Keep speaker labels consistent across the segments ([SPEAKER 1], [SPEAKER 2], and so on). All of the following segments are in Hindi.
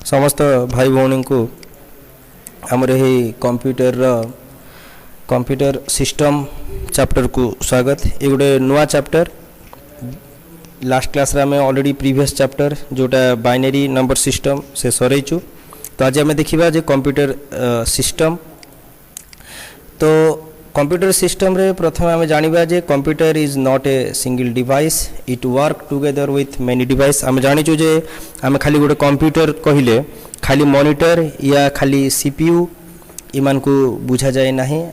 [SPEAKER 1] समस्त भाई भौणी को आमर यही कंप्यूटर सिस्टम चैप्टर को स्वागत। ये गोटे नुआ चैप्टर लास्ट क्लास रे ऑलरेडी प्रीवियस चैप्टर जोटा बाइनरी नंबर सिस्टम से सरईचु। तो आज आम देखा जे कंप्यूटर सिस्टम। तो कंप्यूटर सिस्टम रे प्रथम आम जानिबा जे computer is not a single device, it work together with many device. आम जानिचु जे आम खाली गोटे कंप्यूटर कहले खाली मॉनिटर या खाली सीपीयू इमान को बुझा जाए नहीं,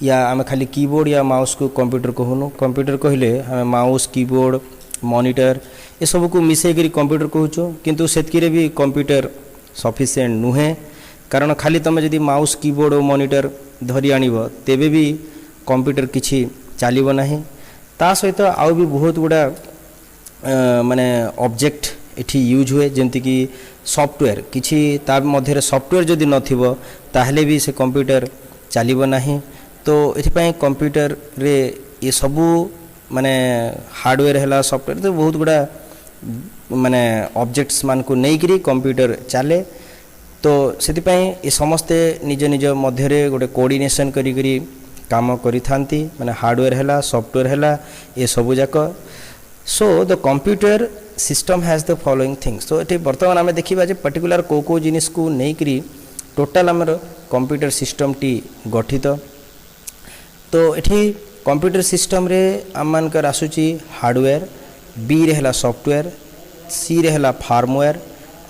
[SPEAKER 1] या आम खाली कीबोर्ड या माउस को कंप्यूटर कहूनु। कंप्यूटर कहले आम माउस कीबोर्ड मॉनिटर ये सब को मिसेकरी कंप्यूटर कहूँ, किंतु सेतकिरे भी कंप्यूटर सफिशिएंट नुहे। कारण खाली तुम जदि माउस कीबोर्ड और मॉनिटर धरी आनिब तेबे भी कंप्यूटर किछि चलिबो नहीं। ता सहित आउ भी बहुत गुड़ा माने ऑब्जेक्ट एठी यूज हुए, जमती कि सॉफ्टवेयर किछि ता मध्य सॉफ्टवेयर जदि नथिबो ताहले भी से कंप्यूटर चलिबो नहीं। तो एथिपाई कंप्यूटर रे ये सबू माने हार्डवेयर है सॉफ्टवेयर तो बहुत गुड़ा माने ऑब्जेक्ट्स मान को नहीं करी कंप्यूटर चले। तो सेतिपाई ये समस्ते निज निज मध्य गोटे कोऑर्डिनेशन करी करी काम करी थांती, माने हार्डवेयर है सॉफ्टवेयर है ये सब जाक। So the computer system has the following things. तो ये बर्तमान आम देखा पर्टिकुलर को जिनिस को नहीं करी टोटाल आमर कंप्यूटर सिस्टम टी गठित। तो ये कंप्यूटर सिस्टम रे आम मानकर आसूची हार्डवेयर, बी रे है सॉफ्टवेयर, सी रे है फार्मवेयर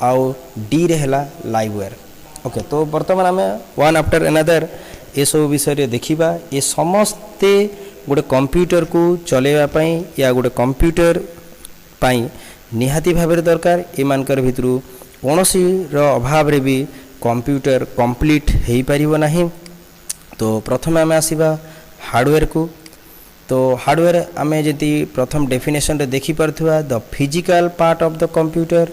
[SPEAKER 1] आउ डी रे है लाइववेयर। ओके, तो बर्तमान आम वन आफ्टर अनदर ये सब विषय देखा। ये समस्ते गोटे कंप्यूटर को चलेवाई या गोटे कंप्यूटर पाई निहाती भाव दरकार। एमानकर भितरु कौनसी अभाव रे भी कंप्यूटर कंप्लीट हो पारिबो नहीं। तो प्रथम आम आसीबा हार्डवेयर को। तो हार्डवेयर आम जदि प्रथम डेफिनेशन रे देखि पारथुवा the physical part of the computer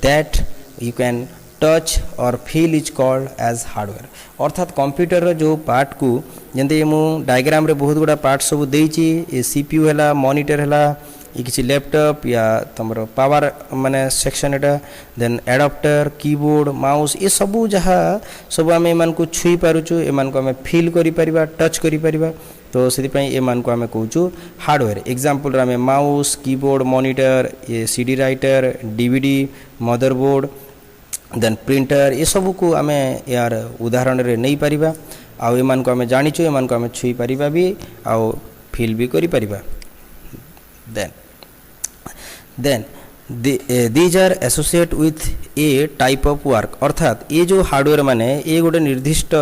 [SPEAKER 1] that you can touch or feel is called as hardware. अर्थात कंप्यूटर जो पार्ट को जंती मु डायग्राम रे बहुत गुड़ा पार्ट सब देइची, ए सीपीयू है, मॉनिटर है, ये किसी लैपटॉप या तुम पावर माने सेक्शन एटा, देन एडाप्टर, कीबोर्ड, माउस ये सबू जहाँ सब आम एमान को छुई पारुचु, एमान को आम फील करि परिबा, टच करि परिबा। तो से एमान को आम कहूँ हार्डवेयर। एग्जांपल आम माउस, कीबोर्ड, मॉनिटर, ये CD writer, DVD, motherboard, then printer ये सब को आम यार उदाहरण रे नहीं पारिबा। आउ एमान को आम जानिचु, एमान को आम छुई पारिबा भी आउ फील भी करि परिबा। Then these are associate with a type of work. अर्थात ये जो हार्डवेयर माने ये गोटे निर्दिष्ट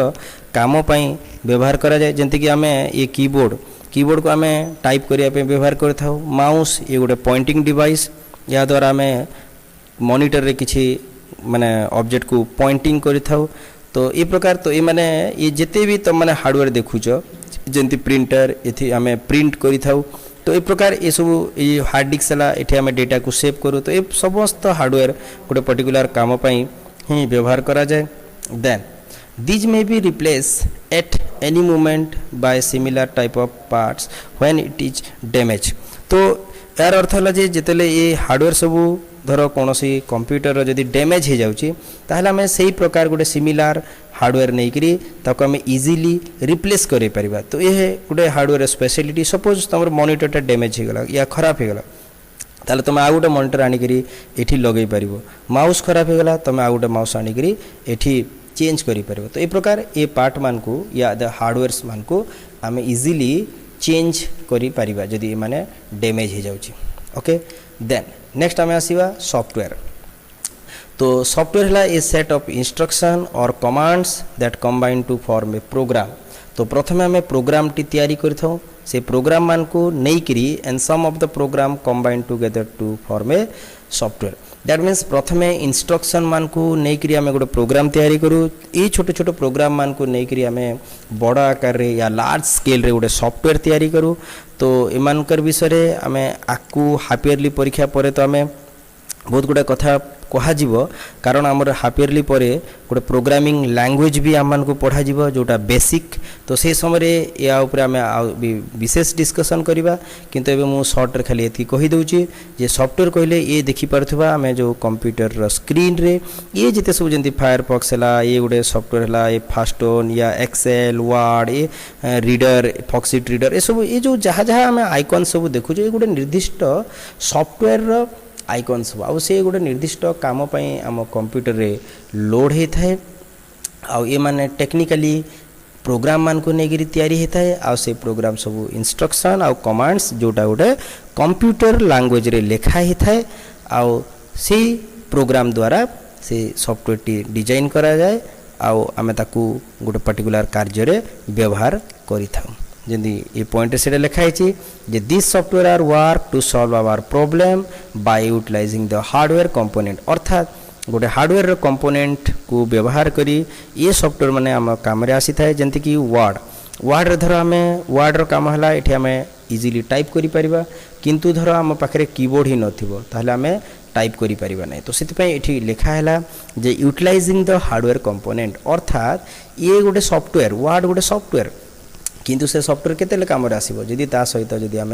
[SPEAKER 1] काम पाई व्यवहार करा जाए। जंती कि आम ये कीबोर्ड को आम टाइप करिया पे व्यवहार करथाउ। माउस ये गोटे पॉइंटिंग डिवाइस, या द्वारा आम मॉनिटर रे किछि माने ऑब्जेक्ट को पॉइंटिंग करिथाउ। तो ये प्रकार तो ये माने ये जिते भी तुम माने हार्डवेयर देखुच जंती प्रिंटर ये आम प्रिंट करिथाउ। तो ये प्रकार ये सब ये हार्ड डिस्क है ये आम डेटा को सेव करूँ। तो ये समस्त हार्डवेयर गोटे पर्टिकुलर काम पाई ही व्यवहार करा जाए। Then these may be replace at any moment by similar type of parts when it is damage. तो यार अर्थ है जे जितेले ये हार्डवेयर सबू धर कौन सी कंप्यूटर जदि डैमेज हो जाउची ताहले आम से प्रकार गोटे सिमिलर हार्डवेयर नहीं करी ताको आम इजीली रिप्लेस करि परिबा। तो ये गोटे हार्डवेयर स्पेशलिटी। सपोज तुम मॉनिटरटा डैमेज हो गला या खराब हो गला ताले तुम आ गोटे मॉनिटर आनिकरी एठी लगै परिबो। माउस खराब हो गला तुम आ गोटे माउस आनिकरी एठी चेंज करि परिबो। तो ये प्रकार ये पार्ट मान को या द हार्डवेयर्स मान को आम इजीली चेंज करि परिबा जदि माने डैमेज हो जाउची। ओके, देन नेक्स्ट आम आसीबा सॉफ्टवेयर। तो सॉफ्टवेयर है ए सेट ऑफ इंस्ट्रक्शन और commands that combine to form a program. तो प्रथमे आम प्रोग्राम टी तैयारी करथौ, से प्रोग्राम मान को नहीं करी and some of the program combine together to form a software. That means प्रथमे इंस्ट्रक्शन मान को नहीं करी आम गोटे प्रोग्राम तैयारी करूँ। ये छोटे छोटे प्रोग्राम मान को नहीं करी आम बड़ आकार रे या लार्ज स्केल रे गोटे सॉफ्टवेयर तैयारी करूँ। तो एमानकर विषय आम आकु हाफ ईयरली परीक्षा पर तो आम बहुत गुड़ा कथा कह कारण आमर हाफ इयरली पर गोटे प्रोग्रामिंग लैंग्वेज भी आम को पढ़ा जोटा बेसिक तो से समय या ऊपर आम विशेष डिस्कसन करवा किंतु एबे मु शॉर्ट रे खाली एति कहि दउची जे सॉफ्टवेयर कहले ये देखि परथुवा आम जो कंप्यूटर स्क्रीन रे ये जिते सब जंती फायरफॉक्स हला ये गोटे सॉफ्टवेयर हला ये फास्टोन या एक्सेल वर्ड ये रीडर फॉक्सिट रीडर ये सब ये जो जहाँ जहाँ आम आइकन सब देखु ये गोटे निर्दिष्ट सॉफ्टवेयर आइकन सब आउ से गोटे निर्दिष्ट काम आम कंप्यूटर रे लोड होता है आउ ये माने टेक्निकली प्रोग्राम मान को नेगिरी तैयारी होता है आउ से प्रोग्राम सब इंस्ट्रक्शन आउ कमांड्स जोटा गोटे कंप्यूटर लैंग्वेज रे लिखा होता है आउ से प्रोग्राम द्वारा से सॉफ्टवेयर टी डिजाइन करा जाए आउ आमे ताकू गोटे पर्टिकुलर कार्य रे व्यवहार करि थाउ जल्दी ये पॉइंट से लिखाई जे this software are work to solve our problem by utilising the hardware component अर्थात गोटे हार्डवेयर कंपोनेंट को व्यवहार करी ये सॉफ्टवेयर माने आम काम रे आसी थाए जंती कि वर्ड धर आम वर्ड रो काम हला एठी आम इजीली टाइप करि परिबा किंतु धर आम पाखरे कीबोर्ड ही नथिबो ताहले आम टाइप करि परिबा नै तो सेति पई एठी लिखा हला जे यूटिलाइजिंग द हार्डवेयर कंपोनेंट अर्थात ये गोटे सॉफ्टवेयर वर्ड गोटे सॉफ्टवेयर किंतु से सॉफ्टवेयर केते काम आसो जदि ता सहित जदि आम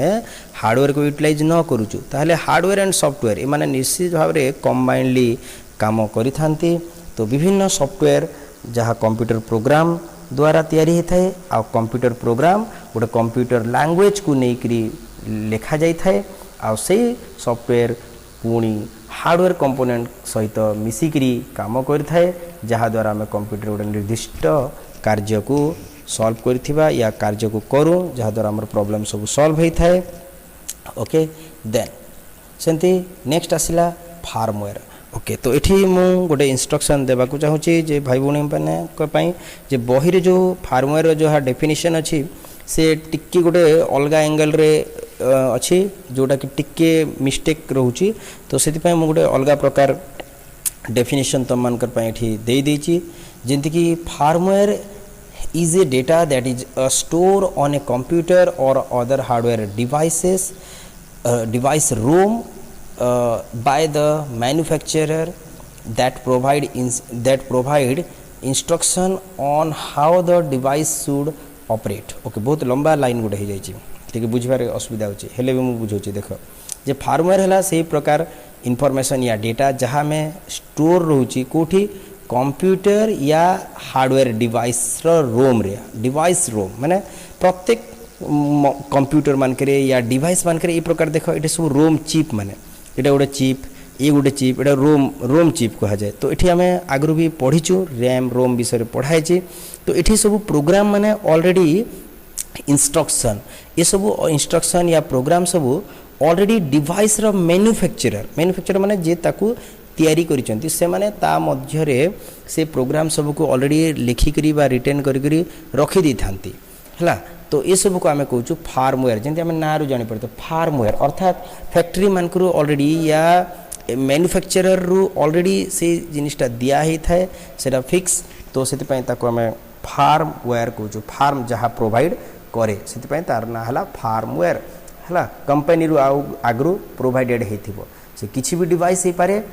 [SPEAKER 1] हार्डवेयर को यूटिलाइज न करूचु ताहले हार्डवेयर एंड सॉफ्टवेयर ए माने निश्चित भाव में कंबाइनली काम करि थांती तो विभिन्न सॉफ्टवेयर जहाँ कंप्यूटर प्रोग्राम द्वारा तैयारी होता है आ कंप्यूटर प्रोग्राम गोटे कंप्यूटर लैंग्वेज को लेकरी लिखा जाई थाए आ से सॉफ्टवेयर पुणी हार्डवेयर कंपोनेंट सहित मिसिकरी काम करिथाए जहाँ द्वारा आम कंप्यूटर गोटे निर्दिष्ट कार्य को सॉल्व करथिबा या कार्य को करूँ जहाँ द्वारा आमर प्रॉब्लम सब सॉल्व होता है ओके देन सेंती नेक्स्ट आसिला फार्मवेयर ओके तो ये मुझे गोटे इंस्ट्रक्शन देवा चाहूँगी जे भाई भौणी मैंने जे बही रे जो फार्मवेयर जो डेफिनेशन अच्छी से टिक्की गोटे अलग एंगल रे अच्छी जोटा कि टिक्के मिस्टेक रोची तो से गोटे अलग प्रकार डेफिनेशन तुम मानकर दे देची जेंति कि firmware is a data that is stored on a computer or other hardware devices device ROM by the manufacturer that provide instruction on how the device should operate okay बहुत लंबा लाइन गोटे हो जाइए ठीक बुझबार असुविधा होची हेले भी मुझे बुझाऊँ देख जे फार्मवेयर है से प्रकार इनफॉरमेशन या डेटा जहाँ में स्टोर रोची कोठी कंप्यूटर या हार्डवेयर डिवाइस रोम रे डिवाइस रोम माने प्रत्येक कंप्यूटर मानकरे या डिवाइस मानकरे ये प्रकार देख ये सब रोम चिप माने ये गोटे चिप ये गोटे चिप ये रोम चिप कहा जाए तो ये आम आगु भी पढ़ीचु रैम रोम विषय पढ़ाई तो ये सब प्रोग्राम माने ऑलरेडी इंस्ट्रक्शन ये सब इंस्ट्रक्शन या प्रोग्राम सब ऑलरेडी डिवाइस रो मैन्युफैक्चरर माने जे ताकू तैयारी करिसेंती से माने ता मध्यरे से प्रोग्राम सब को ऑलरेडी लिखिकरी बा रिटेन करी रखी दी थांती हला तो ये सब को आम कहूँ फार्मवेयर जमी आम ना रू जानी पड़े फार्मवेयर अर्थात फैक्ट्री मानक ऑलरेडी या मैन्युफैक्चरर रु ऑलरेडी से जिनिसटा दिया ही थाए सेटा फिक्स तो से आम फार्मवेयर कहूँ फार्म जहाँ प्रोवाइड करे से तार ना हला फार्मवेयर हला कंपनी रु आगु प्रोवाइडेड होइथिबो से किसी भी डिवाइस हो पारे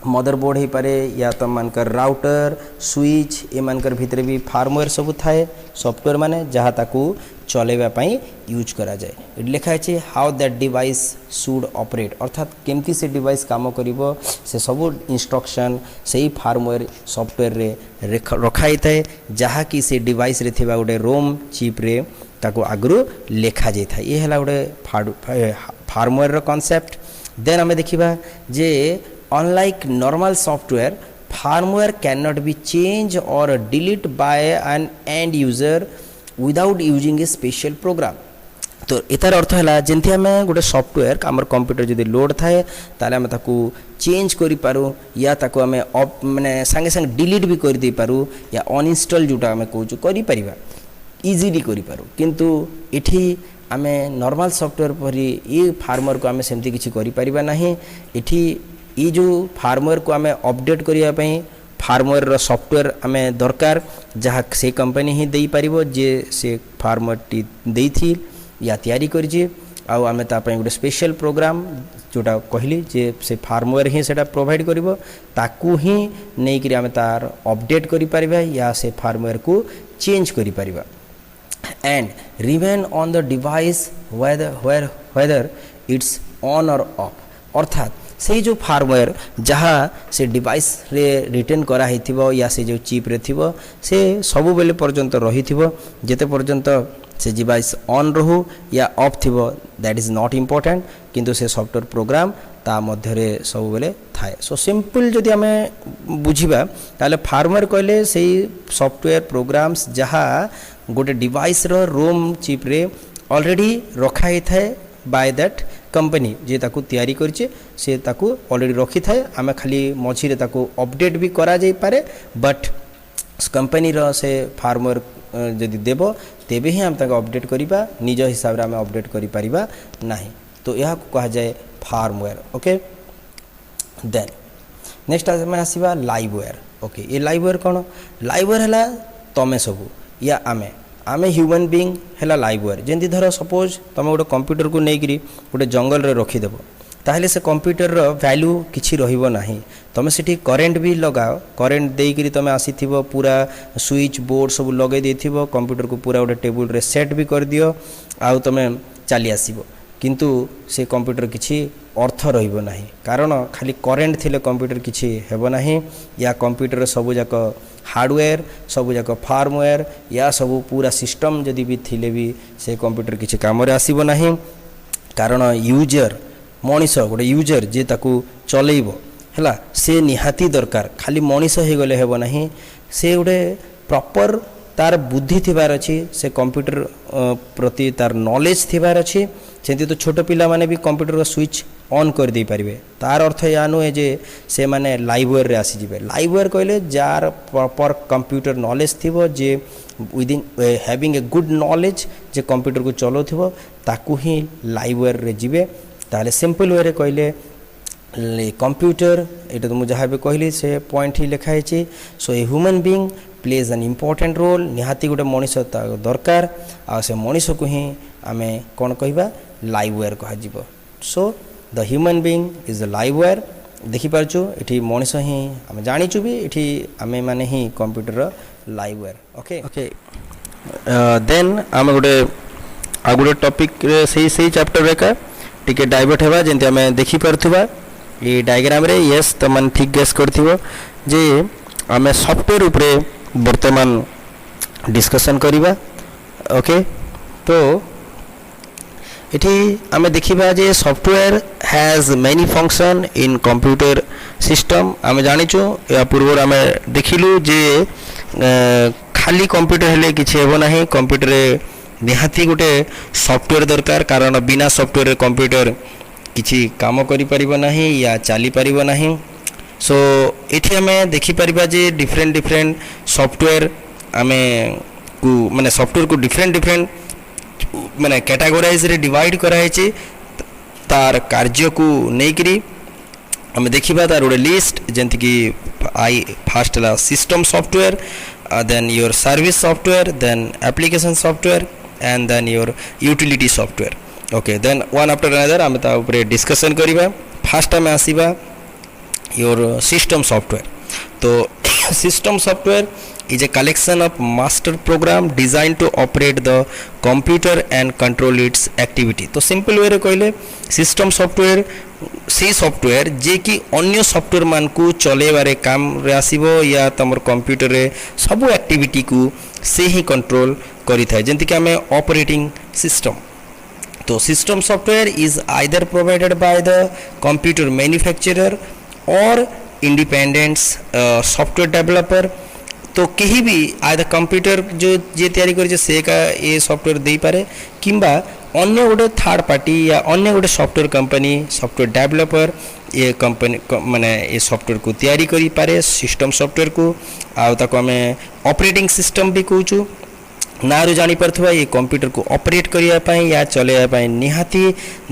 [SPEAKER 1] मदरबोर्ड हो पारे या तुम मानकर राउटर स्विच ये मानकर भितर भी फार्मवेयर सब थाए सॉफ्टवेयर माने जहाँ ताकू चलेबा पई यूज करा जाए लिखा है how that device should operate अर्थात केमती से डिवाइस काम करिवो से सब इंस्ट्रक्शन से ही फार्मवेयर सॉफ्टवेयर रे रखाई थाए जहाँ कि से डिवाइस रे थिबा गोटे रोम चिप रे ताकू आगु लिखा जाए था ये है गोटे फार्मवेयर रो कॉन्सेप्ट देन आम देखा जे unlike normal software firmware can not be change or delete by an end user without using a special program तो इतार अर्थ है जमी आम गोटे सॉफ्टवेयर आम कंप्यूटर जब लोड थाए ताले आम ताकू चेंज करि पारू या ताकू आम माने संगे संगे डिलीट भी कर दे पारू या अनइंस्टॉल जोटा आम कहूँ करि परिबा इजीली करि पारू किंतु इठी आम नॉर्मल सॉफ्टवेयर परी ये फार्मर को आम सेमती किसी करि परिबा नहीं इठी ये जो फार्मवेयर को आम अपडेट करने फार्मवेयर रो सॉफ्टवेयर आम दरकार जहाँ से कंपनी ही दे पारिबो जे से फार्मर टी देई थी या तैयारी करिजे आउ आमे ता पई गोटे स्पेशल प्रोग्राम जोटा कहली जे से फार्मवेयर ही सेटा प्रोवाइड करिवो ताकू ही नै करी आमे तार अपडेट करि परिबा या से फार्मवेयर को चेंज करि परिबा and remain on the device whether it's on or off अर्थात से जो फार्मवेयर जहाँ से डिवाइस रे रिटर्न करा हिथिबो या से जो चिप रे थिबो से सब बेले पर्यंत रही थिबो जेते पर्यंत से डिवाइस ऑन रहू या ऑफ थिबो दैट इज नॉट इम्पोर्टेंट किंतु से सॉफ्टवेयर प्रोग्राम ता मध्य रे सब बेले थाए सो सिंपल जदि आमे बुझिबा ताले फार्मवेयर कहले से सॉफ्टवेयर प्रोग्राम्स जहाँ गोटे डिवाइस रो रोम चिप रे ऑलरेडी रखा ही थाए बाय दैट कंपनी जे ताकू तैयारी करछे से ताकू ऑलरेडी रखी थाए आमे खाली मझी रे ताकू अपडेट भी करा जाई पारे बट कंपनी रो से फार्मर जदि देबो तेबे ही हम ताको अपडेट करिबा निज हिसाब रे आमे अपडेट करि परिबा नाही तो यह को कहा जाए फार्मवेयर ओके देन नेक्स्ट आमे आसीबा लाइववेयर ओके ये लाइववेयर कोन लाइववेयर हला तमे सबु या आमे आमे ह्यूमन बीइंग हैला लाइववेयर जेंति धर सपोज तुम गोटे कंप्यूटर को नहीं करी गोटे जंगल रे रखीदेव ताहले से कंप्यूटर रो वैल्यू किछि रहिबो नाही तुम सेठी करेंट भी लगाओ करेंट देई करी तुम आसीथिबो पूरा स्विच बोर्ड सब लगे देथिबो कंप्यूटर को पूरा गोटे टेबल रे सेट भी कर दियो आउ तुम चली आसीबो किंतु से कंप्यूटर किछि अर्थ रहिबो नाही कारण खाली करेंट थिले कंप्यूटर किछि हेबो नाही या कंप्यूटर सब जाक हार्डवेयर सब जाक फार्मवेयर या सब पूरा सिस्टम जदि भी थिले भी से कंप्यूटर किछि काम रे आसीबो नाही कारण यूजर मनीष गोटे यूजर जे ताकू चलेइबो हैला से निहाती दरकार खाली मनीष हे गले हेबो नाही से गोटे प्रॉपर तार बुद्धि थिबार अछि से कंप्यूटर प्रति तार नॉलेज थिबार अछि सेंति तो छोट पिला माने भी कंप्यूटर स्विच ऑन कर दे पारिबे तार अर्थ या नुहे जे से माने लाइववेयर रे आसी जिवे लाइववेयर कहले जार प्रॉपर कंप्यूटर नॉलेज थिबो जे within having a good knowledge जे कंप्यूटर को चलोथिबो ताकू ही लाइववेयर रे जिवे ताले सिंपल वे रे कहले कंप्यूटर एटा तो मु जहा भी कहली से पॉइंट ही लिखा है so a human being plays an important role निहाती गोटे मनीष दरकार आ से मनीष को ही आमे कौन कहबा लाइववेयर कहा जिवो so the human being is the liveware देखि पारछु एठी मनीष ही आमे जानिछु भी एठी आमे माने ही कंप्यूटर लाइववेयर ओके ओके देन आमे गोटे आ गोटे टॉपिक रे सही चैप्टर रे का टिके डाइवर्ट हेबा जेंति आमे देखि परथुबा ये डायग्राम रे यस तो मन ठीक गेस करथिबो जे आमे सॉफ्टवेयर ऊपर वर्तमान डिस्कशन करिबा ओके तो इठी आमे देखिबा जे software has many function in computer system आमे जानिचो या पूर्व आमे देखिलु जे खाली कंप्यूटर हेले किछि हेबो नाही कंप्यूटर निहाती गोटे सॉफ्टवेयर दरकार कारण बिना सॉफ्टवेयर कंप्यूटर किछि काम करि परिबो नाही या चली परिबो नाही सो एठी हमें देखि परिबा जे डिफरेंट सॉफ्टवेयर हमें को माने सॉफ्टवेयर को डिफरेंट माने कैटेगराइज रे डिवाइड कराय छि तार कार्य को नै करी हमें देखिबा तार ओडे लिस्ट जेंति कि आई फर्स्ट ला system software then your service software then application software and then your utility software okay then one after another आम ता ऊपर डिस्कशन करिबा फर्स्ट टाइम आसीबा योर सिस्टम सॉफ्टवेयर तो system software is a collection of master program designed to operate the computer and control its activity तो सिंपल वे रे कहले सिस्टम सॉफ्टवेयर से सॉफ्टवेयर जे कि अन्य सॉफ्टवेयर मान को चले बारे काम रे आसीबो या तमर कंप्यूटर रे सब एक्टिविटी को से ही कंट्रोल करि थाए जेंति कि हमें ऑपरेटिंग सिस्टम तो system software is either provided by the computer manufacturer और इंडिपेंडेंट सॉफ्टवेयर डेवलपर तो कहीं भी आइदर कंप्यूटर जो जे तैयारी करे से का ये सॉफ्टवेयर दे पारे किंबा अन्य गोटे थर्ड पार्टी या अन्य गोटे सॉफ्टवेयर कंपनी सॉफ्टवेयर डेवलपर ये कंपनी माने ये सॉफ्टवेयर को तैयारी करी पारे सिस्टम सॉफ्टवेयर को आ ताको हमें ऑपरेटिंग सिस्टम भी कहूँ ना रू जानी पड़थवा ये कंप्यूटर को ऑपरेट करिया पाई या चलेया पाई निहाती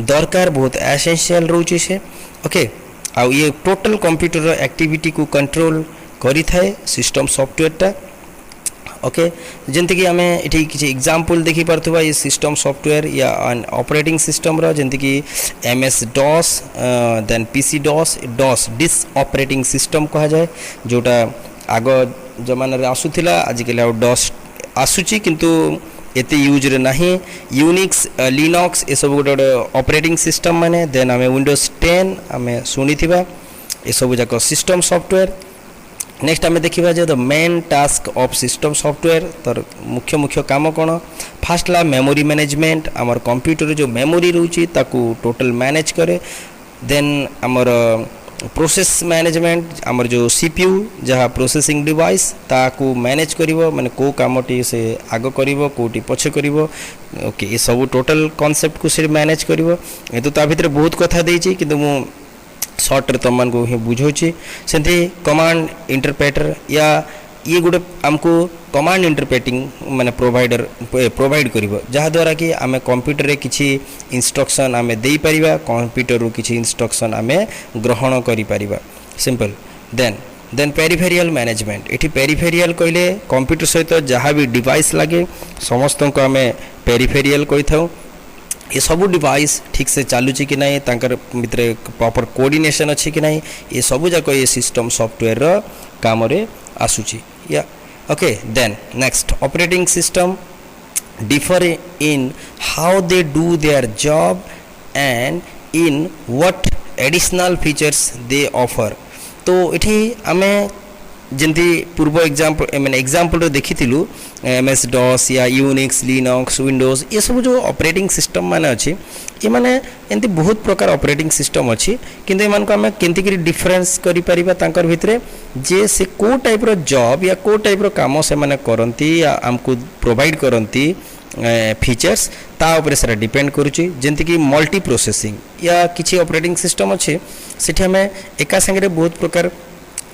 [SPEAKER 1] दरकार बहुत एसेंशियल रहउची से ओके आ ये टोटल कंप्यूटर एक्टिविटी को कंट्रोल करी थाए सिस्टम सॉफ्टवेयर टा ओके जंती कि आमे एठी किछि एग्जांपल देखि परथुबा ये सिस्टम सॉफ्टवेयर या ऑपरेटिंग सिस्टम रो जंती कि MS DOS then PC DOS DOS this operating system कहा जाए जोटा आगो जमाना रे आसुथिला आज के डॉस आसुची किंतु एते यूज रे नाही यूनिक्स लिनक्स ए सब गोटे ऑपरेटिंग सिस्टम माने देन आमे विंडोज 10 आमे सुनिथिबा ए सब जाक सिस्टम सॉफ्टवेयर नेक्स्ट आमे देखिबा जे the main task of system software तर मुख्य मुख्य काम कोन फास्ट ला मेमोरी मैनेजमेंट आमर कंप्यूटर जो मेमोरी रहउची ताकू टोटल मैनेज करे देन आमर प्रोसेस मैनेजमेंट आमर जो सीपीयू जहाँ प्रोसेसिंग डिवाइस ताकू मैनेज करिवो माने को कामटी से आगो करिवो कोटी पछे करिवो ओके ये सब टोटल कांसेप्ट को से मैनेज करिवो ए तो ता भितर बहुत कथा देछि किंतु मु शॉर्ट रे तमन को ही बुझोछि सेंति कमांड इंटरप्रेटर या ये गोटे आमको कमांड इंटरप्रेटिंग माने प्रोवाइड करिवो जहाँ द्वारा कि आमे कंप्यूटर रे किछि इंस्ट्रक्शन आमे देई परिबा कंप्यूटर रो किछि इंस्ट्रक्शन आमे ग्रहण करि परिबा सिंपल देन पेरिफेरियल मैनेजमेंट एठी पेरिफेरियल कहले कंप्यूटर सहित जहाँ भी डिवाइस लागे समस्त को आमे पेरिफेरियल कहि थाउ ये सब डिवाइस ठीक से चलुची कि नहीं तांकर भितर प्रॉपर कोऑर्डिनेशन अच्छी कि नहीं ये सब जाक ये सिस्टम सॉफ्टवेयर रो काम रे आसुची या okay then next operating system differ in how they do their job and in what additional features they offer तो इठी आमे जंती पूर्व एग्जांपल मैंने एग्जांपल रे देखिथिलु एमएस डॉस या यूनिक्स लिनक्स विंडोज ये सब जो ऑपरेटिंग सिस्टम माने अछि ये माने एंती बहुत प्रकार ऑपरेटिंग सिस्टम अछि किंतु एमान को हमें केंती करी डिफरेंस करि परिबा तांकर भितरे जे से को टाइप रो जॉब या को टाइप रो काम से माने करंती या हमको प्रोवाइड करंती फीचर्स ता ऊपर सारा डिपेंड करूची जंती कि मल्टी प्रोसेसिंग या किछि ऑपरेटिंग सिस्टम अछि सेठी हमें एका संगे बहुत प्रकार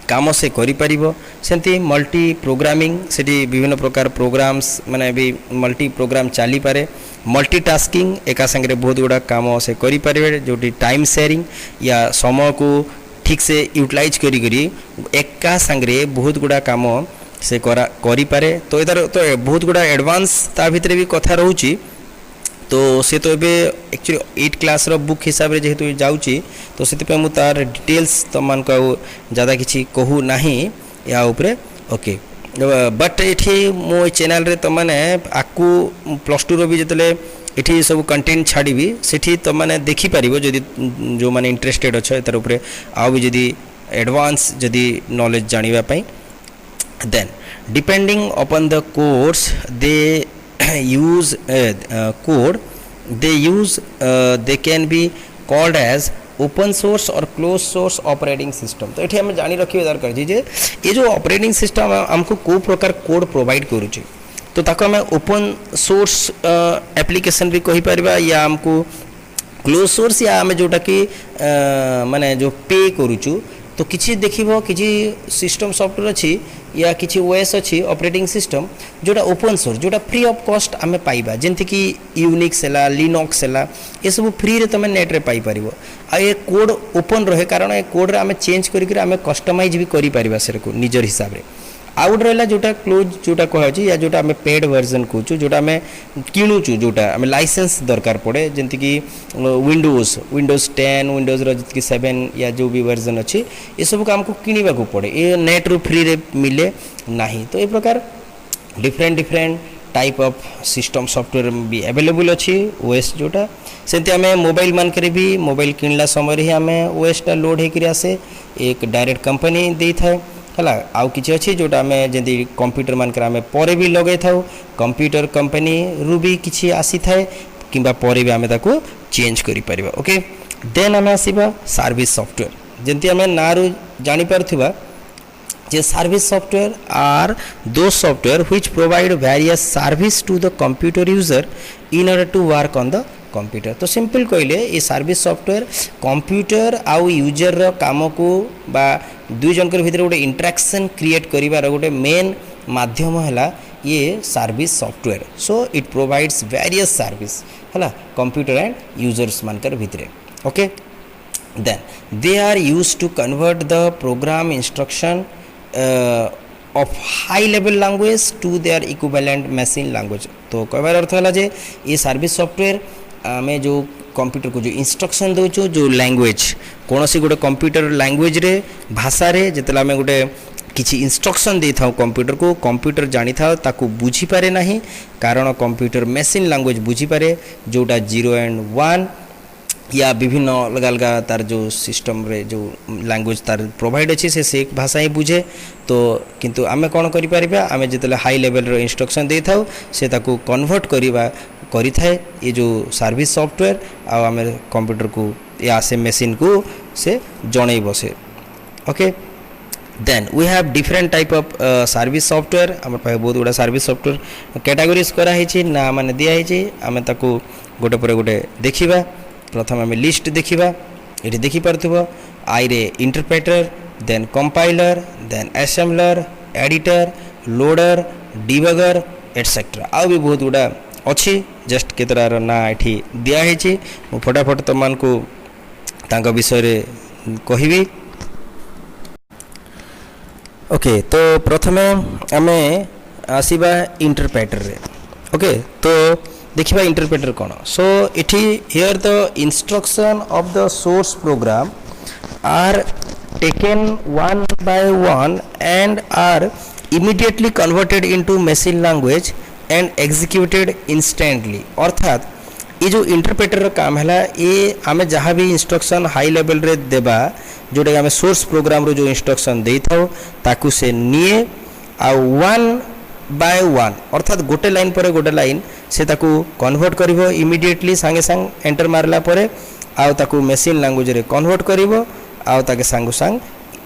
[SPEAKER 1] काम से करि परिबो सेंती मल्टी प्रोग्रामिंग सेठी विभिन्न प्रकार प्रोग्राम्स माने भी मल्टी प्रोग्राम चली पारे मल्टीटास्किंग एका संगे बहुत गुड़ा काम से करि परिबे जोटी टाइम शेयरिंग या समय को ठीक से यूटिलाइज करी करी एका संगे बहुत गुड़ा काम से करि पारे तो इधर तो बहुत गुड़ा एडवांस ता भितरे भी कथा रहउची तो से तो एबे एक्चुअली 8 क्लास रो बुक हिसाब रे जेहेतु जाउची तो सेति पे मु तार डिटेल्स तो मान को ज्यादा किछि कहू नाही या ऊपर ओके बट एठी मो चैनल रे तो माने आकू +2 रो भी जतले एठी सब कंटेंट छाड़ीबी सेठी तो माने देखि परिबो जदी जो माने इंटरेस्टेड अछ एतर ऊपर आ भी जदी एडवांस जदी नॉलेज जानिबा पई then depending upon the course they use code they can be called as open source or closed source operating system तो एठी हम जानि रखिबे दरकार जे ये जो ऑपरेटिंग सिस्टम हमको को प्रकार कोड प्रोवाइड करूची तो ताको हम ओपन सोर्स एप्लीकेशन भी कहि परबा या हमको क्लोज सोर्स या हम जोटा कि माने जो पे करूचु तो किछि देखिबो किछि सिस्टम सॉफ्टवेयर अछि या किछि ओएस अछि ऑपरेटिंग सिस्टम जोटा ओपन सोर्स जोटा फ्री ऑफ कॉस्ट आमे पाइबा जेंति कि यूनिक्स हैला लिनक्स हैला ये सब फ्री रे तमे नेट रे पाई परिबो आ ये कोड ओपन रहे कारण ये कोड रे आमे चेंज करि कि आमे कस्टमाइज भी करि परिबा सेरे को निजर हिसाब रे आउट रहला जोटा क्लोज जोटा कहछि या जोटा आमे पेड वर्जन कहछु जोटा आमे किनुछु जोटा आमे लाइसेंस दरकार पड़े जेंति कि विंडोज 10 विंडोज रो जति 7 या जो भी वर्जन अछि ये सब को हमको किनिबा को पड़े ये नेट रो फ्री रे मिले नाही तो ए प्रकार different type of system software भी अवेलेबल अछि ओएस जोटा सेंति हमें मोबाइल मान करे भी मोबाइल किनला समय रे हमें ओएस टा लोड हे करी आसे एक डायरेक्ट कंपनी देई थाए हला आउ किछि अछि जोटा हमें जदी कंप्यूटर मान करे हमें परे भी लगे थाउ कंप्यूटर कंपनी रु भी किछि आसी थाए किबा परे भी हमें ताको चेंज करि परिबा ओके देन हमें आसीबा सर्विस सॉफ्टवेयर जेंति हमें नारु जानि परथिबा जे service software are those software which provide various service to the computer user in order to work on the computer तो सिंपल कहले ये सर्विस सॉफ्टवेयर कंप्यूटर आउ यूजर रो काम को बा दुई जनकर भितर गोटे इंटरेक्शन क्रिएट करिवार गोटे मेन माध्यम हला ये service software so it provides various service हला कंप्यूटर एंड यूजर्स मानकर भितरे okay then they are used to convert the program instruction of high level language to their equivalent machine language. तो कहबार अर्थ है जे ये सर्विस सॉफ्टवेयर आम जो कंप्यूटर को जो इंस्ट्रक्शन दौचु जो लैंग्वेज कौन सी गोटे कंप्यूटर लैंग्वेज रे भाषा रे जिते आम गोटे किसी इंस्ट्रक्शन दे था कंप्यूटर को कंप्यूटर जानी था ताकू बुझी पारे नहीं कारण कंप्यूटर मशीन लैंग्वेज बुझी पारे जोटा 0 एंड 1 या विभिन्न अलग अलग तार जो सिस्टम रे जो लैंग्वेज तार प्रोवाइड अच्छी से भाषा ही बुझे। तो किंतु आमे कौन करि परिबा आमे जितले हाई लेवल रो इंस्ट्रक्शन दे थाउ से ताकू कन्वर्ट करिबा करि थाए ये जो सर्विस सॉफ्टवेयर आ आमे कंप्यूटर को या से मशीन को से जणे बसे। Okay then we have different type of service software हमर पाए बहुत गुडा सर्विस सॉफ्टवेयर कैटेगरीज करा है ना माने दिया है आमे ताकू गोटे पर गोटे देखिबा। प्रथम आम लिस्ट देखा ये देखिपे आई रे interpreter then compiler then assembler editor loader debugger etcetera आ भी बहुत गुड़ा अच्छी जस्ट केतरार ना ये दिखाई मु फटाफट तुम को तांका विषय कहबी। ओके तो प्रथमे आम आसीबा इंटरप्रेटर रे। ओके तो देखिबा इंटरप्रेटर कौन सो इठी here the instruction of the source program are taken one by one and are immediately converted into machine language and executed instantly. अर्थात ये जो इंटरप्रेटर काम है ये आमे जहाँ भी इंस्ट्रक्शन हाई लेवल रे देबा जोटा आमे सोर्स प्रोग्राम रो जो इंस्ट्रक्शन दे थाओ ताकू से निए आ वन बाय वन अर्थात गोटे लाइन पर गोटे लाइन से ताकू कन्वर्ट करिवो इमीडिएटली सांगे सांग एंटर मारला परे आउ ताकू मशीन लैंग्वेज रे कन्वर्ट करिवो आउ ताके सांगो सांग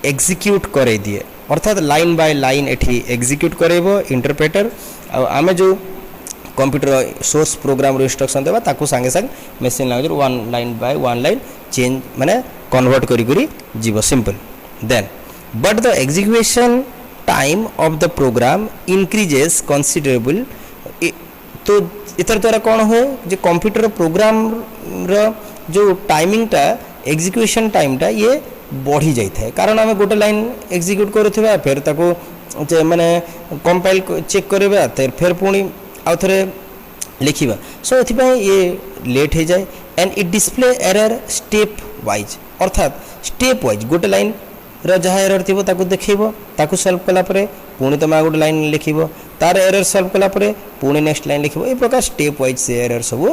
[SPEAKER 1] एग्जीक्यूट करे दिए अर्थात लाइन बाय लाइन एठी एग्जीक्यूट करेबो इंटरप्रेटर आ आमे जो कंप्यूटर सोर्स प्रोग्राम रो इंस्ट्रक्शन देबा ताकू सांगे सांग machine language one line by one line change माने कन्वर्ट करी करी जीवो simple. Then but the execution time of the program increases considerable. तो इतर द्वारा कौन हुए जो कंप्यूटर प्रोग्राम रो जो टाइमिंग टा एग्जीक्यूशन टाइम टा ये बढ़ी जाए कारण आम गोटे लाइन एग्जीक्यूट करुवा फिर ताको माने कंपाइल चेक करवा फिर पुणी आउ थे लिखा सो ये लेट हो जाए and it display error step wise अर्थात स्टेप वाइज गोटे लाइन जहाँ एरर थी देखो ताकू सल्व कलापर पुणी तुम गोटे लाइन लिख तार एरर सल्व कलापर पुणी नेक्स्ट लाइन लिख ये प्रकार स्टेप वाइज से एरर सब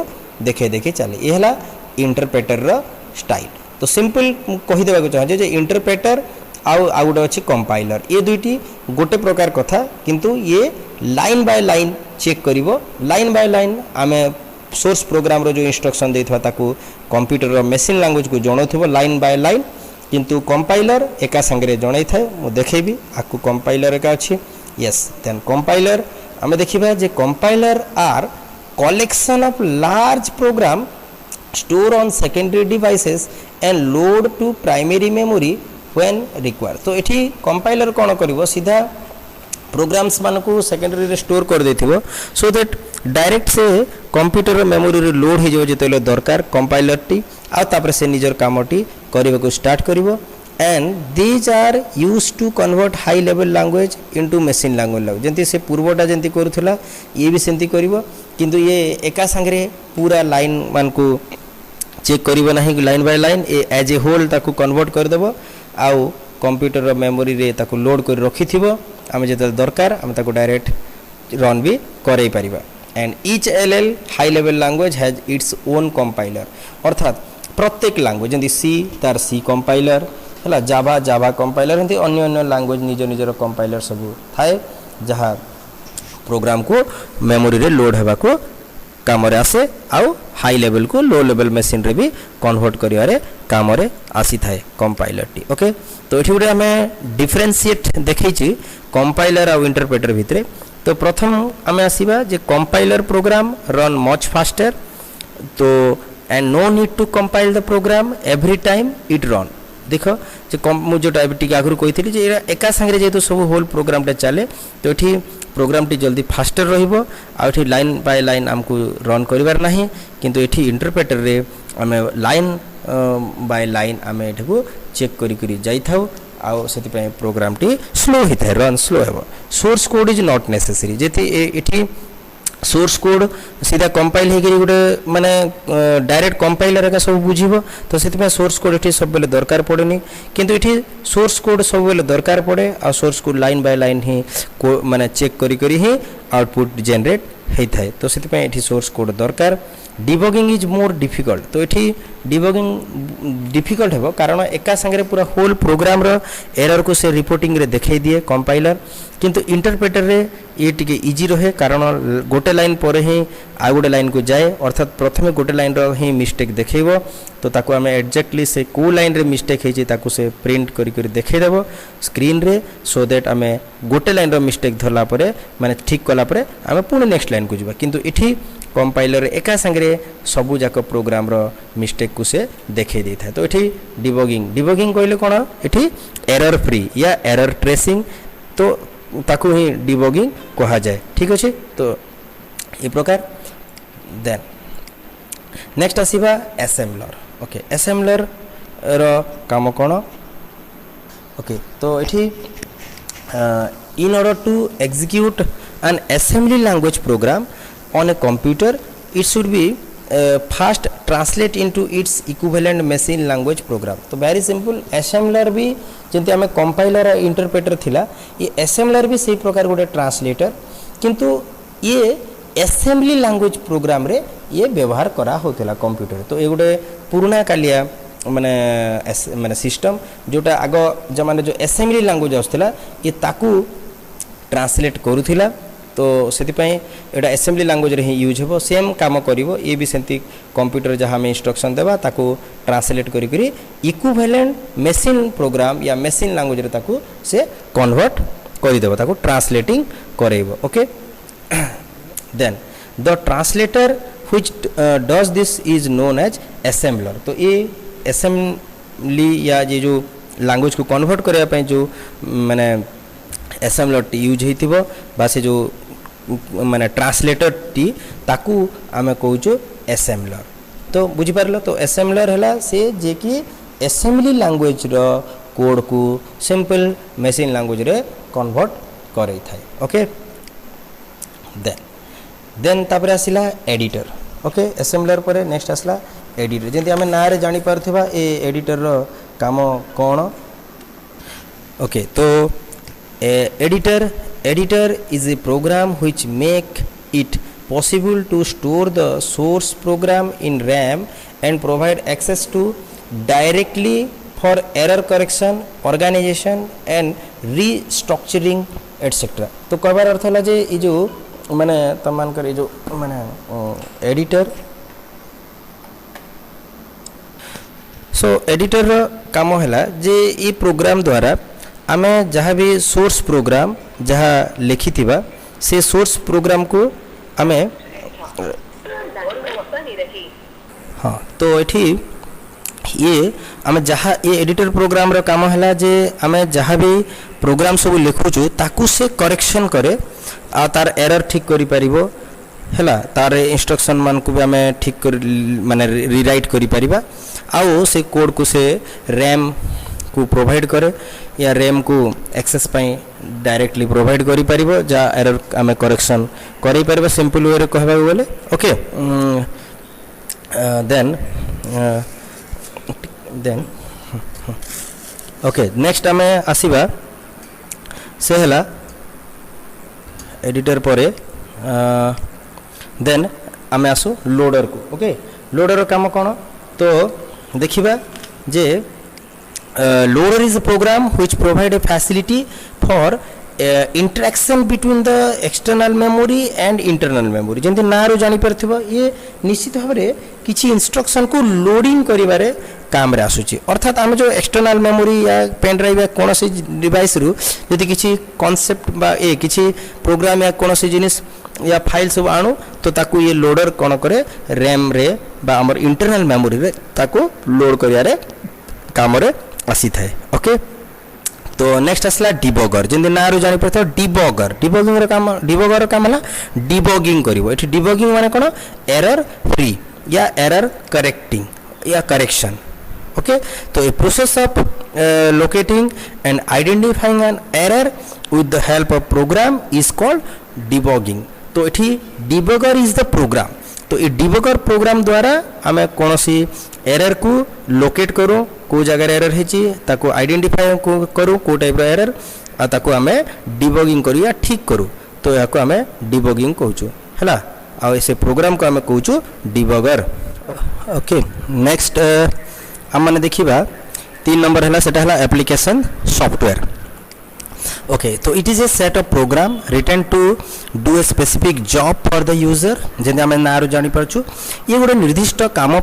[SPEAKER 1] देखे देखे चले ये है इंटरप्रेटर रो स्टाइल। तो सिंपल कहीदेवा चाहे जे इंटरप्रेटर आउ गोटे अच्छी कंपाइलर ये दुईटी गोटे प्रकार कथा किंतु ये लाइन बाय लाइन चेक करिवो लाइन बाय लाइन आमे सोर्स प्रोग्राम रो जो इंस्ट्रक्शन देथवा ताकू कंप्यूटर रो मशीन लैंग्वेज को जणौथिबो लाइन बाय लाइन किंतु कंपाइलर एका संगे जणै थाए मु देखेबी आकु कंपाइलर एका अछि यस देन कंपाइलर आमे देखिबा जे compiler are collection of large program store on secondary devices and load to primary memory when require. तो एठी कंपाइलर कौन करिवो सीधा प्रोग्राम्स मान को सेकेंडरी रे स्टोर कर देथिबो सो दैट डायरेक्ट से कंप्यूटर मेमोरी रे लोड हो जाए जिते दरकार कंपाइलर टी आ तापर से निजर कामटी करबा को स्टार्ट करिवो and these are use to convert high level language into machine language जंती से पूर्वटा जंती करूथला ये भी सेंती करिवो किंतु ये एका संगे पूरा लाइन मान को चेक करिवो नाही line by line as a whole ताकू कन्वर्ट कर देबो आउ कंप्यूटर मेमोरी रे ताकू लोड कर रखिथिबो आमे जेते दरकार आमे ताकू डायरेक्ट रन भी करे परिबा एंड ईच एलएल high level language has its own compiler अर्थात प्रत्येक लैंग्वेज जंती सी तार सी कंपाइलर हला जावा जावा कंपाइलर एंती अन्य अन्य लैंग्वेज निज निजर कंपाइलर सब थाए जहाँ प्रोग्राम को मेमोरी रे लोड हेबा को काम रे आसे आउ हाई लेवल को लो लेवल मशीन रे भी कन्वर्ट करिवारे काम रे आसी थाए कंपाइलर टी। ओके तो एठी गुटे हमें डिफरेंशिएट देखैछि कंपाइलर आ इंटरप्रेटर भितरे। तो प्रथम आमे आसीबा जे compiler program run much faster तो and no need to compile the program every time it run देख जो टी आगु कही जे एका संगे जेहेतु सब होल प्रोग्राम टा चले तो ये प्रोग्राम टी जल्दी फास्टर रहिबो आ एठी लाइन बाय लाइन आमको रन करिवार नाही किंतु एठी इंटरप्रेटर रे आमे लाइन बाय लाइन आमे एठको चेक करी करी जाई थाउ आउ से प्रोग्राम टी स्लो होता है रन स्लो हे source code is not necessary जेति एठी सोर्स कोड सीधा कंपाइल होगी गोटे माने डायरेक्ट कंपाइलर का सब बुझीबो तो से सोर्स कोड ये सब बेले दरकार पड़ेनी किंतु ये सोर्स कोड सब बेले दरकार पड़े आ source code line by line ही माने चेक करी करी ही आउटपुट जनरेट होता है तो से सोर्स कोड दरकार डिबगिंग इज मोर डिफिकल्ट तो ये डिबगिंग डिफिकल्ट है कारण एका संगे पूरा होल प्रोग्राम रो एरर को से रिपोर्टिंग रे देखाई दिए कंपाइलर किंतु इंटरप्रेटर रे ये टिके इजी रहे कारण गोटे लाइन पर ही आ गोटे लाइन को जाए अर्थात प्रथमे गोटे लाइन रो ही मिस्टेक देखैबो तो ताको हमें एक्जेक्टली से को लाइन रे मिस्टेक हेची ताको से प्रिंट करी करी देखाई देबो स्क्रीन रे सो दैट हमें गोटे लाइन रो मिस्टेक धरला परे माने ठीक कला परे हमें पुणी नेक्स्ट लाइन को जिबा किंतु इठी कंपाइलर एका संगे सबू जाक प्रोग्राम रो मिस्टेक को से देखे देता है तो ये डिबगिंग डिबगिंग कहले कौन ये एरर फ्री या एरर ट्रेसिंग तो ताकू ही डिबगिंग कहा जाए ठीक अच्छे तो ये प्रकार देन नेक्स्ट आसीबा एसेम्बलर ओके एसेम्बलर रो काम कौन ओके तो ये in order to execute an assembly language program on a computer it should be first translate into its equivalent machine language program तो very simple assembler भी जंती हमें compiler interpreter थिला ये assembler भी सही प्रकार गोटे translator किंतु ये assembly language program रे ये व्यवहार करा होतिला कंप्यूटर तो ये गोटे पुराना कालिया माने सिस्टम जोटा आगो जमाने जो assembly language आउथला ये ताकू ट्रांसलेट करूथिला तो से एटा असेंबली लैंग्वेज रे ही यूज हो सेम काम करिवो ये भी सेंती कंप्यूटर जहाँ हमें इंस्ट्रक्शन देबा ताको ट्रांसलेट करी करी इक्विवेलेंट मशीन प्रोग्राम या मशीन लैंग्वेज रे ताको से कन्वर्ट करि देबो ताको ट्रांसलेटिंग करेबो okay then the translator which does this is known as assembler तो ये असेंबली या ये जो लैंग्वेज को कन्वर्ट करया पय जो माने असेंबलर यूज होइतिबो बा से जो माने ट्रांसलेटर टी ताकू आमे कहूचो असेंबलर तो बुझी पारलो तो असेंबलर हला से जे कि असेंबली लैंग्वेज रो कोड को सिंपल मशीन लैंग्वेज रे कन्वर्ट करै थाय ओके देन तापर आसिला एडिटर ओके असेंबलर पर नेक्स्ट आसला एडिटर जेंति आमे ना रे जानि पारथिबा ए एडिटर रो काम कोन ओके तो editor is a program which make it possible to store the source program in RAM and provide access to directly for error correction organization and restructuring etc तो कहबार अर्थ होला जे ई जो माने तमान कर जो माने एडिटर सो एडिटर रो काम होला जे ई प्रोग्राम द्वारा आमे जहाँ भी सोर्स प्रोग्राम जहाँ लिखी थिबा से सोर्स प्रोग्राम को आमे हाँ तो ये ये आमे जहाँ ये एडिटर प्रोग्राम रो काम है जे आमे जहाँ भी प्रोग्राम सब लिखुचु ताकू से करेक्शन करे आ तार एरर ठीक करि परिबो हैला तार इंस्ट्रक्शन मान को भी आमे ठीक कर माने रीराइट करि परिबा आउ से कोड को से रैम को प्रोवाइड करे या रैम को एक्सेस पाई डायरेक्टली प्रोवाइड करि परिबो जा एरर आमे करेक्शन करि परिबो सिंपल वे रे कहबा बोले ओके देन ओके नेक्स्ट आमे आसीबा से हला एडिटर परे देन आमे आसु लोडर को ओके लोडर काम कोन तो देखिबा जे loader is a program which provide a facility for interaction between the external memory and internal memory जेंति नारो जानि परथिबो ये निश्चित भाबरे किछि इंस्ट्रक्शन को लोडिंग करिबारे काम रे आसुची अर्थात आमे जो एक्सटर्नल मेमोरी या पेन ड्राइव या कोनोसी डिवाइस रु यदि किछि कांसेप्ट बा ए किछि प्रोग्राम या कोनोसी जिनिस या फाइल सब आणु तो ताकू ये लोडर कोन करे रैम रे बा हमर इंटरनल मेमोरी रे ताकू लोड करियारे काम रे आसी थाए ओके तो नेक्स्ट आसला डिबगर जेंति नारो जानि परथो डिबगर डिबगर रो काम हला डिबगिंग करिवो एठी डिबगिंग माने कोन एरर फ्री या एरर करेक्टिंग या करेक्शन ओके तो a process of locating and identifying an error with the help of program is called debugging तो एठी डिबगर इज द प्रोग्राम तो ये डिबगर प्रोग्राम द्वारा आम कौन सी एरर को लोकेट करूँ को जगह एरर है आइडेंटिफाई करूँ को टाइप एरर आ ताको आमे डिबगिंग करू या ठीक करूँ तो या आमे डिबगिंग कहूँ है आ से प्रोग्राम को आमे कहूँ डिबगर ओके नेक्स्ट आम मैंने देखा 3 नंबर है सेटा है एप्लिकेशन सॉफ्टवेयर ओके तो it is a set of program written to do a specific job for the user जमी आम ना जानी पार्छु ये गोटे निर्दिष्ट काम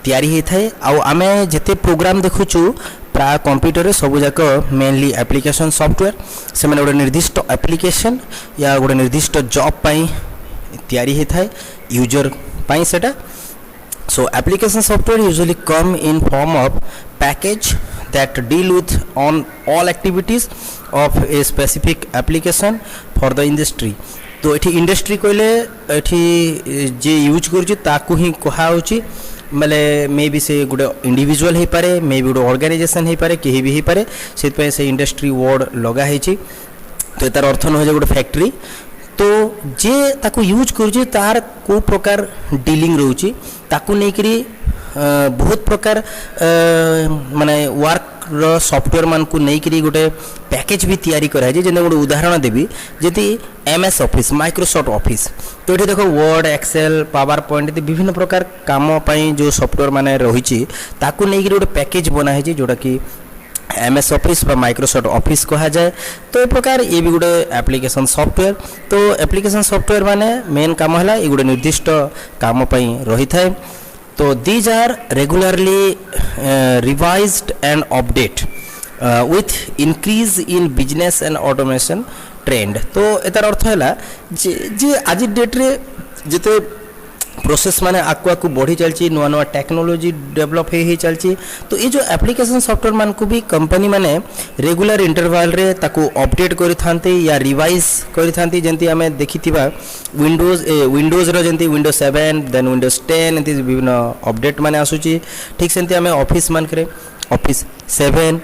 [SPEAKER 1] तैयारी होता है आम जिते प्रोग्राम देखुचु प्राय कंप्यूटर रे सब जाक मेनली एप्लिकेशन सॉफ्टवेयर से मैंने गोटे निर्दिष्ट एप्लिकेशन या गोटे निर्दिष्ट जॉब तैयारी होता है यूजर पाई सेटा so application software usually come in form of package that deal with on all activities of a specific application for the industry तो एठी इंडस्ट्री कहले एठी जे यूज करूची ताकू ही कहा होची माने मे बी से गोटे इंडिविजुअल हो पारे मे बी गोटे ऑर्गेनाइजेशन हो पारे कहीं भी हो पारे से से इंडस्ट्री वर्ड लगा है तो तार अर्थ न हो गोटे फैक्ट्री तो जे ताकू यूज करूची तार को प्रकार डीलिंग रोची ताकू नेकरी बहुत प्रकार माने वर्क सॉफ्टवेयर मान को नहीं करी गोटे पैकेज भी तैयारी कराई जे गोटे उदाहरण देवी जति MS ऑफिस माइक्रोसॉफ्ट ऑफिस तो ये देखो वर्ड एक्सेल पावर पॉइंट विभिन्न प्रकार काम पाई जो सॉफ्टवेयर माने रही ताकू नहीं करी गोटे पैकेज बना है जोटा कि MS ऑफिस बा माइक्रोसॉफ्ट ऑफिस कहा जाए तो ये प्रकार ये भी गोटे एप्लिकेशन सॉफ्टवेयर तो एप्लिकेशन सॉफ्टवेयर माने मेन काम है ये गोटे निर्दिष्ट काम रही थाए तो these are regularly revised and update with increase in business and automation trend तो एतार अर्थ है जे आज डेट रे जिते प्रोसेस माने आकु बढ़ी चलची नुआ नुआ टेक्नोलॉजी डेवलप हो चलची तो ये जो एप्लिकेशन सॉफ्टवेयर मान को भी कंपनी माने रेगुलर इंटरवल रे ताको अपडेट करि थांते या रिवाइज करि थांती जेंती हमें देखिथिबा विंडोज रो जेंती विंडोज 7 देन विंडोज 10 एंती विभिन्न अपडेट माने आसुची ठीक सेंती हमें ऑफिस मान करे ऑफिस 7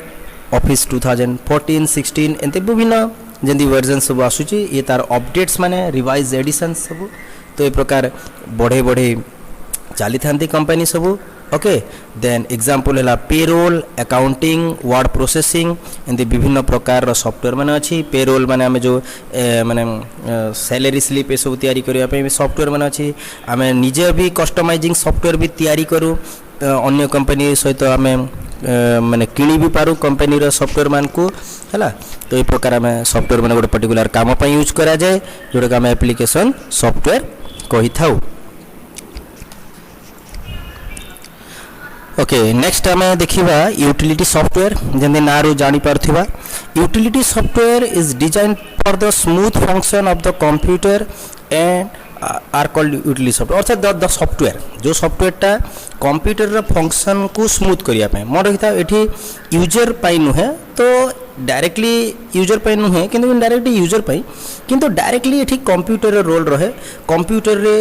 [SPEAKER 1] ऑफिस 2014 16 एंती विभिन्न जेंती वर्जन सब आसुची ये तार अपडेट्स माने रिवाइज एडिशन सब तो ये प्रकार बढ़े बढ़े चली था कंपनी सब ओके देन एग्जांपल है पेरोल अकाउंटिंग वर्ड प्रोसेसिंग एंती विभिन्न प्रकार सॉफ्टवेयर माने अच्छी पेरोल माने आम जो माने सैलरी स्लिप ये सब तैयारी करने सॉफ्टवेयर माने अच्छी आम निजे भी कस्टमाइजिंग सॉफ्टवेयर भी तैयारी करूँ अन्य कंपनी सहित आम माने किणी भी पारू कंपनी रो सॉफ्टवेयर मान को है तो ये प्रकार आम सॉफ्टवेयर माने गोटे पर्टिकुलर काम यूज करा जाए जोटा आम एप्लिकेशन सॉफ्टवेयर कही था ओके नेक्स्ट आम देखा यूटिलिटी सॉफ्टवेयर जमी ना रू जानी पार्थिबा utility software is design for the smooth function of the computer and are called utility software अर्थात द सॉफ्टवेयर जो सॉफ्टवेयर कंप्यूटर फंक्शन को स्मूथ करने मन रखी ये यूजर पाई नुहे तो डायरेक्टली यूजर पाई नुहे कि इनडायरेक्टली यूजर पाई किंतु डायरेक्टली ये कंप्यूटर रोल रहे कंप्यूटर रे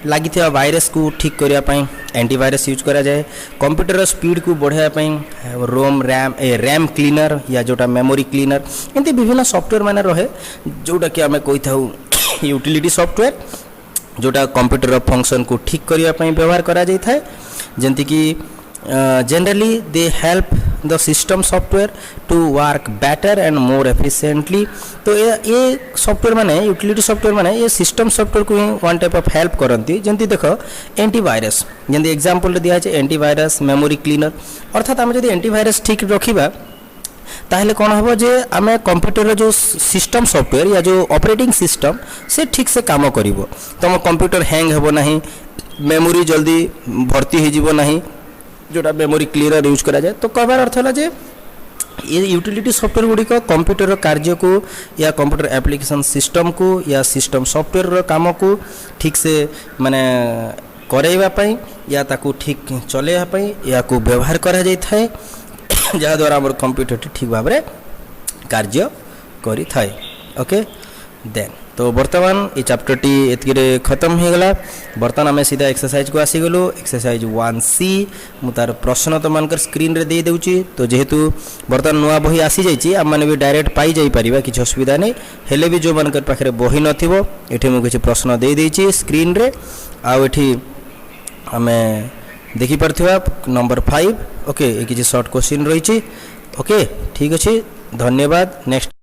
[SPEAKER 1] लगी वायरस को ठीक करने एंटीवायरस यूज करा जाए कंप्यूटर स्पीड को बढ़ाई रोम रैम क्लीनर या जोटा मेमोरी क्लीनर एमती विभिन्न सॉफ्टवेयर माने रहे जोटा कि आम कही था यूटिलिटी सॉफ्टवेयर जोटा कंप्यूटर फंक्शन को ठीक करने व्यवहार करा जाए था जमती कि generally they help the system software to work better and more efficiently तो ये सॉफ्टवेयर माने यूटिलिटी सॉफ्टवेयर माने ये सिस्टम सॉफ्टवेयर को वन टाइप ऑफ हेल्प करती जमती देख एंटीवायरस जमती एग्जांपल दिया है एंटीवायरस मेमोरी क्लीनर अर्थात आम जब एंटीवायरस ठीक रखा ताहले कौन हम जे आम कंप्यूटर जो सिस्टम सॉफ्टवेयर या जो ऑपरेटिंग सिस्टम से ठीक से काम करिवो तुम कंप्यूटर हैंग हेबो नहीं मेमोरी जल्दी भर्ती हो नहीं जोटा मेमोरी क्लीनर यूज करा जाए तो कहबार अर्थ है जे ये यूटिलिटी सॉफ्टवेयर गुड़िक कंप्यूटर कार्य को या कंप्यूटर एप्लिकेशन सिस्टम को या सिस्टम सॉफ्टवेयर काम को ठीक से माने करवाई या ताकू ठीक चलैवाई या को व्यवहार करा जाय थाए जहाँ द्वारा कंप्यूटर ठीक भाव में कार्य करि थाए ओके देन तो बर्तमान ये चैप्टर टी एतके खत्म हो गला। बर्तमान आम सीधा एक्सरसाइज को आसीगलु। एक्सरसाइज 1C मु तार प्रश्न तो मानकर स्क्रीन रे दे देउची। तो जेहेतु बर्तमान नुआ बही आसी जाइए आम मैंने भी डायरेक्ट पाई जाई परिबा, किसी असुविधा नहीं। हेले भी जो मानकर पाखे बही नथिबो एठी मु किछि प्रश्न दे देइची स्क्रीन रे। आ एठी आमे देखि परथिबा नंबर 5। ओके, ये किछि शॉर्ट क्वेश्चन रही। ओके, ठीक अच्छे, धन्यवाद। नेक्स्ट